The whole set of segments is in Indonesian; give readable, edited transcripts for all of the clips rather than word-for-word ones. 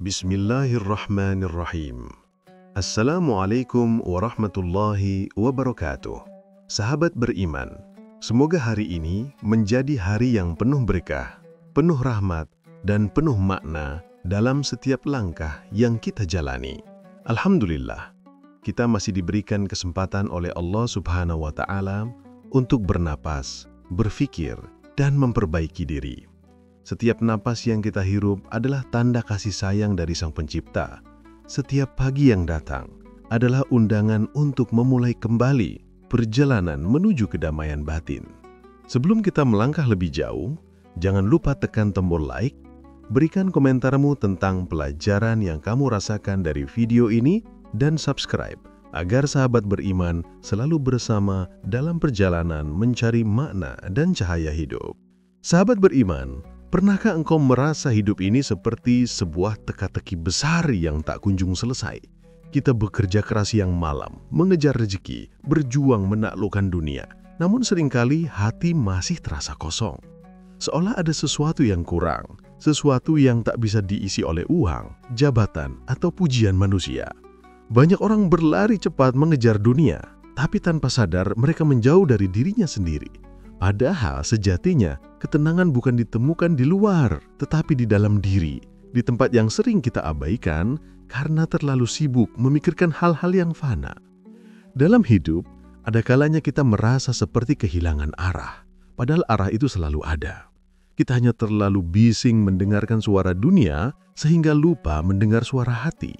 Bismillahirrahmanirrahim. Assalamualaikum warahmatullahi wabarakatuh. Sahabat beriman, semoga hari ini menjadi hari yang penuh berkah, penuh rahmat, dan penuh makna dalam setiap langkah yang kita jalani. Alhamdulillah, kita masih diberikan kesempatan oleh Allah Subhanahu wa Ta'ala untuk bernapas, berfikir, dan memperbaiki diri. Setiap napas yang kita hirup adalah tanda kasih sayang dari Sang Pencipta. Setiap pagi yang datang adalah undangan untuk memulai kembali perjalanan menuju kedamaian batin. Sebelum kita melangkah lebih jauh, jangan lupa tekan tombol like, berikan komentarmu tentang pelajaran yang kamu rasakan dari video ini, dan subscribe agar sahabat beriman selalu bersama dalam perjalanan mencari makna dan cahaya hidup. Sahabat beriman, pernahkah engkau merasa hidup ini seperti sebuah teka-teki besar yang tak kunjung selesai? Kita bekerja keras siang malam, mengejar rezeki, berjuang menaklukkan dunia. Namun seringkali hati masih terasa kosong. Seolah ada sesuatu yang kurang, sesuatu yang tak bisa diisi oleh uang, jabatan, atau pujian manusia. Banyak orang berlari cepat mengejar dunia, tapi tanpa sadar mereka menjauh dari dirinya sendiri. Padahal sejatinya ketenangan bukan ditemukan di luar, tetapi di dalam diri, di tempat yang sering kita abaikan karena terlalu sibuk memikirkan hal-hal yang fana. Dalam hidup, ada kalanya kita merasa seperti kehilangan arah, padahal arah itu selalu ada. Kita hanya terlalu bising mendengarkan suara dunia sehingga lupa mendengar suara hati.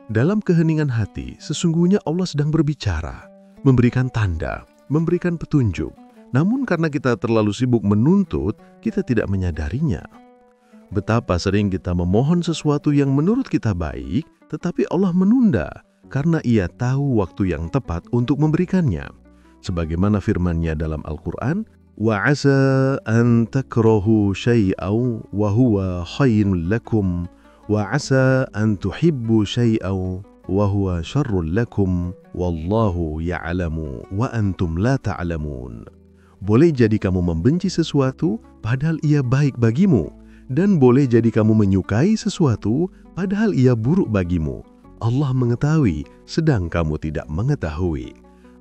Dalam keheningan hati, sesungguhnya Allah sedang berbicara, memberikan tanda, memberikan petunjuk. Namun karena kita terlalu sibuk menuntut, kita tidak menyadarinya. Betapa sering kita memohon sesuatu yang menurut kita baik, tetapi Allah menunda karena Ia tahu waktu yang tepat untuk memberikannya. Sebagaimana firman-Nya dalam Al-Quran, وَعَسَىٰ أَن تَكْرَهُوا شَيْئًا وَهُوَ خَيْرٌ لَكُمْ وَعَسَىٰ أَن تُحِبُّوا شَيْئًا وَهُوَ شَرٌّ لَكُمْ وَاللَّهُ يَعْلَمُ وَأَنْتُمْ لَا تَعْلَمُونَ. Boleh jadi kamu membenci sesuatu padahal ia baik bagimu, dan boleh jadi kamu menyukai sesuatu padahal ia buruk bagimu. Allah mengetahui sedang kamu tidak mengetahui.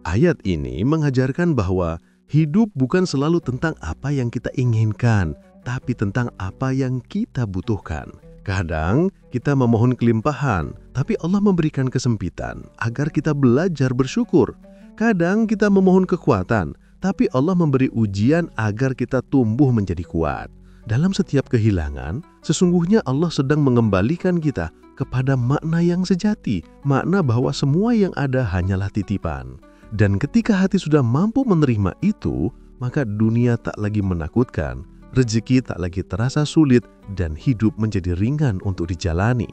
Ayat ini mengajarkan bahwa hidup bukan selalu tentang apa yang kita inginkan, tapi tentang apa yang kita butuhkan. Kadang kita memohon kelimpahan, tapi Allah memberikan kesempitan agar kita belajar bersyukur. Kadang kita memohon kekuatan, tapi Allah memberi ujian agar kita tumbuh menjadi kuat. Dalam setiap kehilangan, sesungguhnya Allah sedang mengembalikan kita kepada makna yang sejati, makna bahwa semua yang ada hanyalah titipan. Dan ketika hati sudah mampu menerima itu, maka dunia tak lagi menakutkan, rezeki tak lagi terasa sulit, dan hidup menjadi ringan untuk dijalani.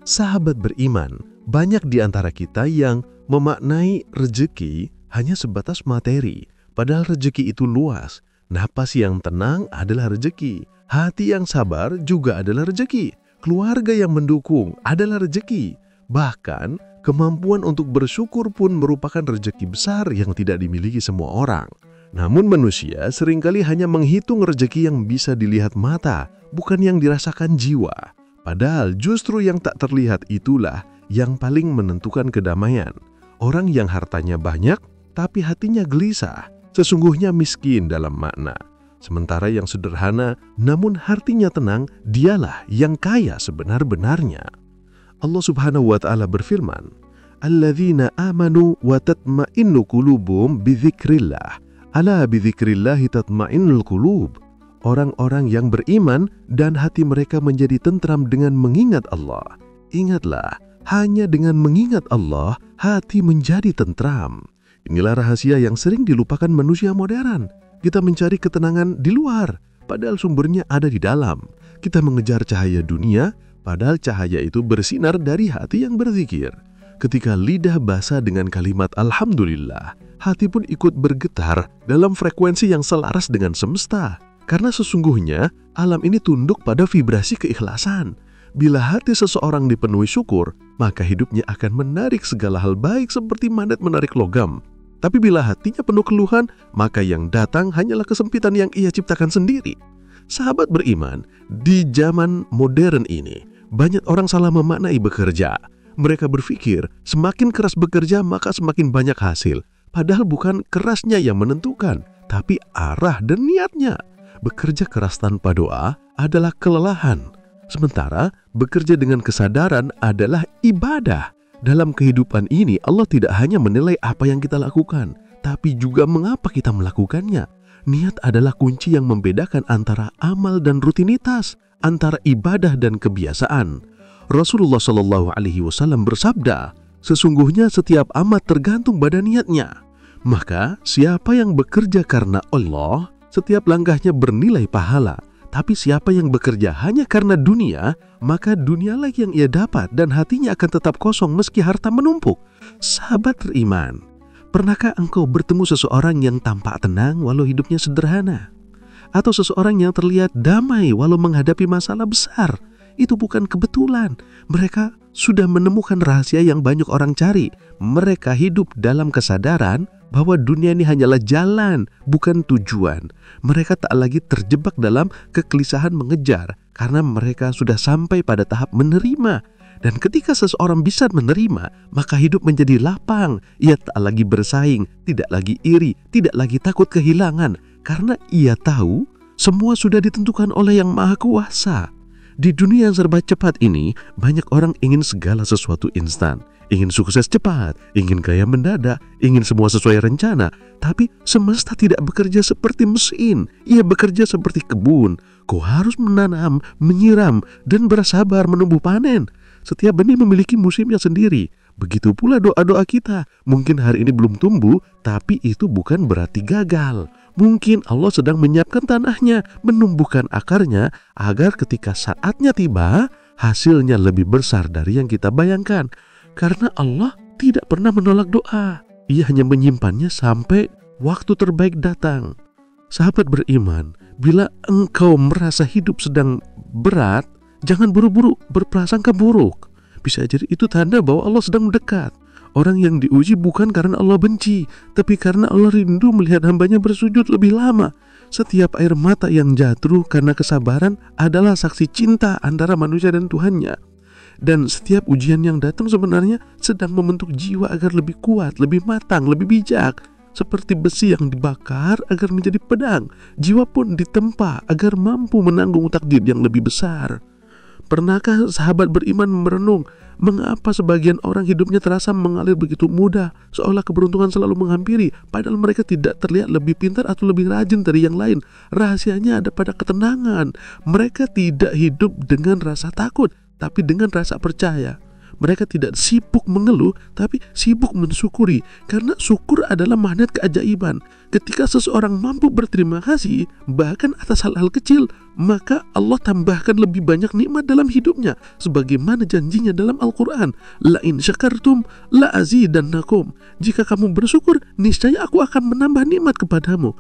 Sahabat beriman, banyak di antara kita yang memaknai rezeki hanya sebatas materi. Padahal rezeki itu luas. Napas yang tenang adalah rezeki. Hati yang sabar juga adalah rezeki. Keluarga yang mendukung adalah rezeki. Bahkan, kemampuan untuk bersyukur pun merupakan rezeki besar yang tidak dimiliki semua orang. Namun manusia seringkali hanya menghitung rezeki yang bisa dilihat mata, bukan yang dirasakan jiwa. Padahal justru yang tak terlihat itulah yang paling menentukan kedamaian. Orang yang hartanya banyak, tapi hatinya gelisah, sesungguhnya miskin dalam makna. Sementara yang sederhana namun hatinya tenang, dialah yang kaya sebenar-benarnya. Allah Subhanahu wa Ta'ala berfirman, "Alladzina amanu wa tatma'innu qulubuhum bidzikrillah. Ala bidzikrillahi tatma'innul qulub." Orang-orang yang beriman dan hati mereka menjadi tentram dengan mengingat Allah. Ingatlah, hanya dengan mengingat Allah, hati menjadi tentram. Inilah rahasia yang sering dilupakan manusia modern. Kita mencari ketenangan di luar, padahal sumbernya ada di dalam. Kita mengejar cahaya dunia, padahal cahaya itu bersinar dari hati yang berzikir. Ketika lidah basah dengan kalimat Alhamdulillah, hati pun ikut bergetar dalam frekuensi yang selaras dengan semesta. Karena sesungguhnya alam ini tunduk pada vibrasi keikhlasan. Bila hati seseorang dipenuhi syukur, maka hidupnya akan menarik segala hal baik seperti magnet menarik logam. Tapi bila hatinya penuh keluhan, maka yang datang hanyalah kesempitan yang ia ciptakan sendiri. Sahabat beriman, di zaman modern ini, banyak orang salah memaknai bekerja. Mereka berpikir semakin keras bekerja maka semakin banyak hasil. Padahal bukan kerasnya yang menentukan, tapi arah dan niatnya. Bekerja keras tanpa doa adalah kelelahan. Sementara bekerja dengan kesadaran adalah ibadah. Dalam kehidupan ini Allah tidak hanya menilai apa yang kita lakukan, tapi juga mengapa kita melakukannya. Niat adalah kunci yang membedakan antara amal dan rutinitas, antara ibadah dan kebiasaan. Rasulullah SAW bersabda, sesungguhnya setiap amal tergantung pada niatnya. Maka siapa yang bekerja karena Allah, setiap langkahnya bernilai pahala. Tapi siapa yang bekerja hanya karena dunia, maka dunialah yang ia dapat dan hatinya akan tetap kosong meski harta menumpuk. Sahabat beriman, pernahkah engkau bertemu seseorang yang tampak tenang walau hidupnya sederhana? Atau seseorang yang terlihat damai walau menghadapi masalah besar? Itu bukan kebetulan. Mereka sudah menemukan rahasia yang banyak orang cari. Mereka hidup dalam kesadaran bahwa dunia ini hanyalah jalan, bukan tujuan. Mereka tak lagi terjebak dalam kegelisahan mengejar, karena mereka sudah sampai pada tahap menerima. Dan ketika seseorang bisa menerima, maka hidup menjadi lapang. Ia tak lagi bersaing, tidak lagi iri, tidak lagi takut kehilangan, karena ia tahu semua sudah ditentukan oleh Yang Maha Kuasa. Di dunia yang serba cepat ini, banyak orang ingin segala sesuatu instan. Ingin sukses cepat, ingin kaya mendadak, ingin semua sesuai rencana. Tapi semesta tidak bekerja seperti mesin. Ia bekerja seperti kebun. Kau harus menanam, menyiram, dan bersabar menumbuh panen. Setiap benih memiliki musimnya sendiri. Begitu pula doa-doa kita. Mungkin hari ini belum tumbuh, tapi itu bukan berarti gagal. Mungkin Allah sedang menyiapkan tanahnya, menumbuhkan akarnya, agar ketika saatnya tiba, hasilnya lebih besar dari yang kita bayangkan. Karena Allah tidak pernah menolak doa. Ia hanya menyimpannya sampai waktu terbaik datang. Sahabat beriman, bila engkau merasa hidup sedang berat, jangan buru-buru berprasangka buruk. Bisa jadi itu tanda bahwa Allah sedang mendekat. Orang yang diuji bukan karena Allah benci, tapi karena Allah rindu melihat hambanya bersujud lebih lama. Setiap air mata yang jatuh karena kesabaran adalah saksi cinta antara manusia dan Tuhannya. Dan setiap ujian yang datang sebenarnya sedang membentuk jiwa agar lebih kuat, lebih matang, lebih bijak. Seperti besi yang dibakar agar menjadi pedang, jiwa pun ditempa agar mampu menanggung takdir yang lebih besar. Pernahkah sahabat beriman merenung mengapa sebagian orang hidupnya terasa mengalir begitu mudah, seolah keberuntungan selalu menghampiri, padahal mereka tidak terlihat lebih pintar atau lebih rajin dari yang lain? Rahasianya ada pada ketenangan. Mereka tidak hidup dengan rasa takut, tapi dengan rasa percaya. Mereka tidak sibuk mengeluh, tapi sibuk mensyukuri, karena syukur adalah magnet keajaiban. Ketika seseorang mampu berterima kasih, bahkan atas hal-hal kecil, maka Allah tambahkan lebih banyak nikmat dalam hidupnya, sebagaimana janjinya dalam Al-Quran, la in syakartum la azidannakum. Jika kamu bersyukur, niscaya aku akan menambah nikmat kepadamu.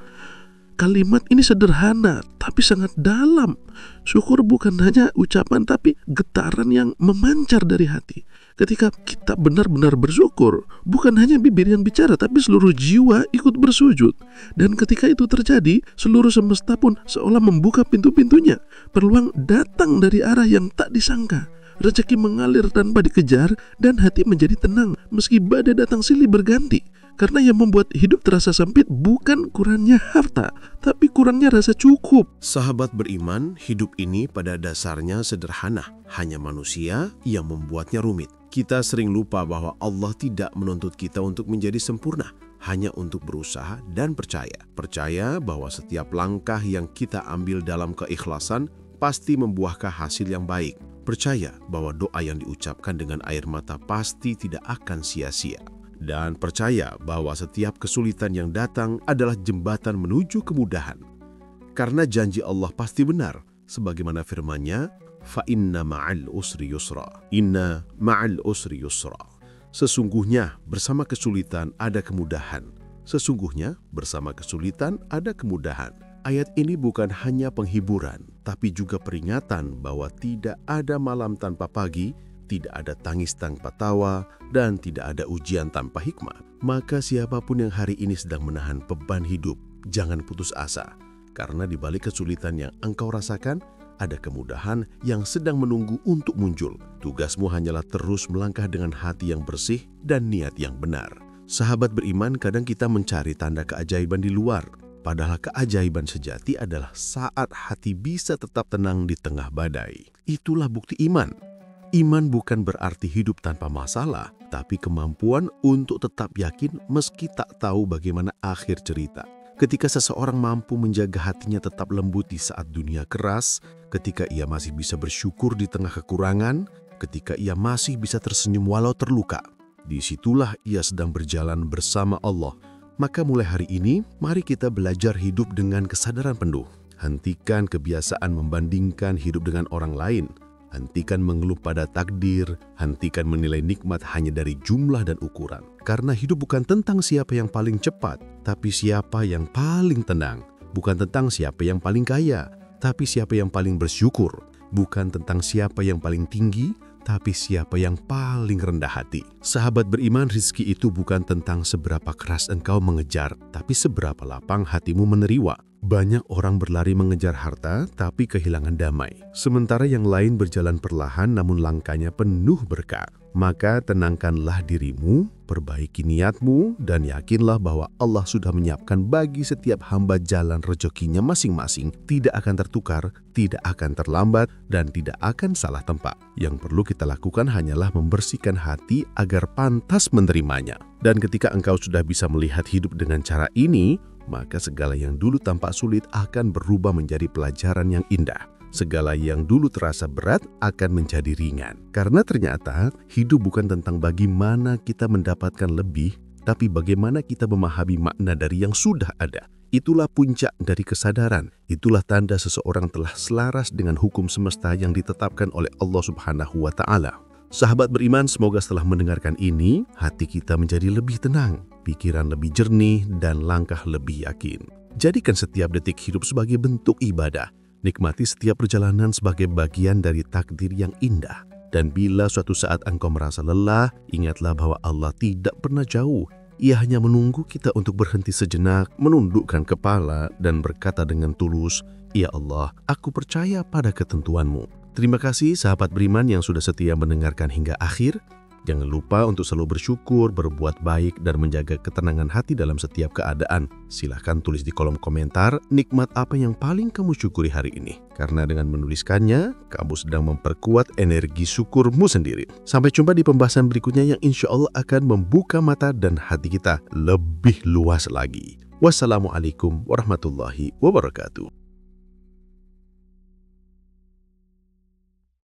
Kalimat ini sederhana tapi sangat dalam. Syukur bukan hanya ucapan tapi getaran yang memancar dari hati. Ketika kita benar-benar bersyukur, bukan hanya bibir yang bicara tapi seluruh jiwa ikut bersujud. Dan ketika itu terjadi, seluruh semesta pun seolah membuka pintu-pintunya. Peluang datang dari arah yang tak disangka. Rezeki mengalir tanpa dikejar dan hati menjadi tenang meski badai datang silih berganti. Karena yang membuat hidup terasa sempit bukan kurangnya harta, tapi kurangnya rasa cukup. Sahabat beriman, hidup ini pada dasarnya sederhana. Hanya manusia yang membuatnya rumit. Kita sering lupa bahwa Allah tidak menuntut kita untuk menjadi sempurna, hanya untuk berusaha dan percaya. Percaya bahwa setiap langkah yang kita ambil dalam keikhlasan pasti membuahkan hasil yang baik. Percaya bahwa doa yang diucapkan dengan air mata pasti tidak akan sia-sia. Dan percaya bahwa setiap kesulitan yang datang adalah jembatan menuju kemudahan. Karena janji Allah pasti benar, sebagaimana firman-Nya, fa inna ma'al usri yusra. Inna ma'al usri yusra. Sesungguhnya bersama kesulitan ada kemudahan. Sesungguhnya bersama kesulitan ada kemudahan. Ayat ini bukan hanya penghiburan, tapi juga peringatan bahwa tidak ada malam tanpa pagi, tidak ada tangis tanpa tawa, dan tidak ada ujian tanpa hikmah. Maka siapapun yang hari ini sedang menahan beban hidup, jangan putus asa. Karena di balik kesulitan yang engkau rasakan, ada kemudahan yang sedang menunggu untuk muncul. Tugasmu hanyalah terus melangkah dengan hati yang bersih dan niat yang benar. Sahabat beriman, kadang kita mencari tanda keajaiban di luar. Padahal keajaiban sejati adalah saat hati bisa tetap tenang di tengah badai. Itulah bukti iman. Iman bukan berarti hidup tanpa masalah, tapi kemampuan untuk tetap yakin meski tak tahu bagaimana akhir cerita. Ketika seseorang mampu menjaga hatinya tetap lembut di saat dunia keras, ketika ia masih bisa bersyukur di tengah kekurangan, ketika ia masih bisa tersenyum walau terluka, disitulah ia sedang berjalan bersama Allah. Maka mulai hari ini, mari kita belajar hidup dengan kesadaran penuh. Hentikan kebiasaan membandingkan hidup dengan orang lain. Hentikan mengeluh pada takdir, hentikan menilai nikmat hanya dari jumlah dan ukuran. Karena hidup bukan tentang siapa yang paling cepat, tapi siapa yang paling tenang. Bukan tentang siapa yang paling kaya, tapi siapa yang paling bersyukur. Bukan tentang siapa yang paling tinggi, tapi siapa yang paling rendah hati. Sahabat beriman, rizki itu bukan tentang seberapa keras engkau mengejar, tapi seberapa lapang hatimu menerima. Banyak orang berlari mengejar harta, tapi kehilangan damai. Sementara yang lain berjalan perlahan, namun langkahnya penuh berkah. Maka tenangkanlah dirimu, perbaiki niatmu, dan yakinlah bahwa Allah sudah menyiapkan bagi setiap hamba jalan rezekinya masing-masing. Tidak akan tertukar, tidak akan terlambat, dan tidak akan salah tempat. Yang perlu kita lakukan hanyalah membersihkan hati agar pantas menerimanya. Dan ketika engkau sudah bisa melihat hidup dengan cara ini, maka segala yang dulu tampak sulit akan berubah menjadi pelajaran yang indah. Segala yang dulu terasa berat akan menjadi ringan. Karena ternyata hidup bukan tentang bagaimana kita mendapatkan lebih, tapi bagaimana kita memahami makna dari yang sudah ada. Itulah puncak dari kesadaran. Itulah tanda seseorang telah selaras dengan hukum semesta yang ditetapkan oleh Allah Subhanahu wa Ta'ala. Sahabat beriman, semoga setelah mendengarkan ini, hati kita menjadi lebih tenang, pikiran lebih jernih, dan langkah lebih yakin. Jadikan setiap detik hidup sebagai bentuk ibadah. Nikmati setiap perjalanan sebagai bagian dari takdir yang indah. Dan bila suatu saat engkau merasa lelah, ingatlah bahwa Allah tidak pernah jauh. Ia hanya menunggu kita untuk berhenti sejenak, menundukkan kepala, dan berkata dengan tulus, "Ya Allah, aku percaya pada ketentuan-Mu." Terima kasih sahabat beriman yang sudah setia mendengarkan hingga akhir. Jangan lupa untuk selalu bersyukur, berbuat baik, dan menjaga ketenangan hati dalam setiap keadaan. Silahkan tulis di kolom komentar nikmat apa yang paling kamu syukuri hari ini. Karena dengan menuliskannya, kamu sedang memperkuat energi syukurmu sendiri. Sampai jumpa di pembahasan berikutnya yang insya Allah akan membuka mata dan hati kita lebih luas lagi. Wassalamualaikum warahmatullahi wabarakatuh.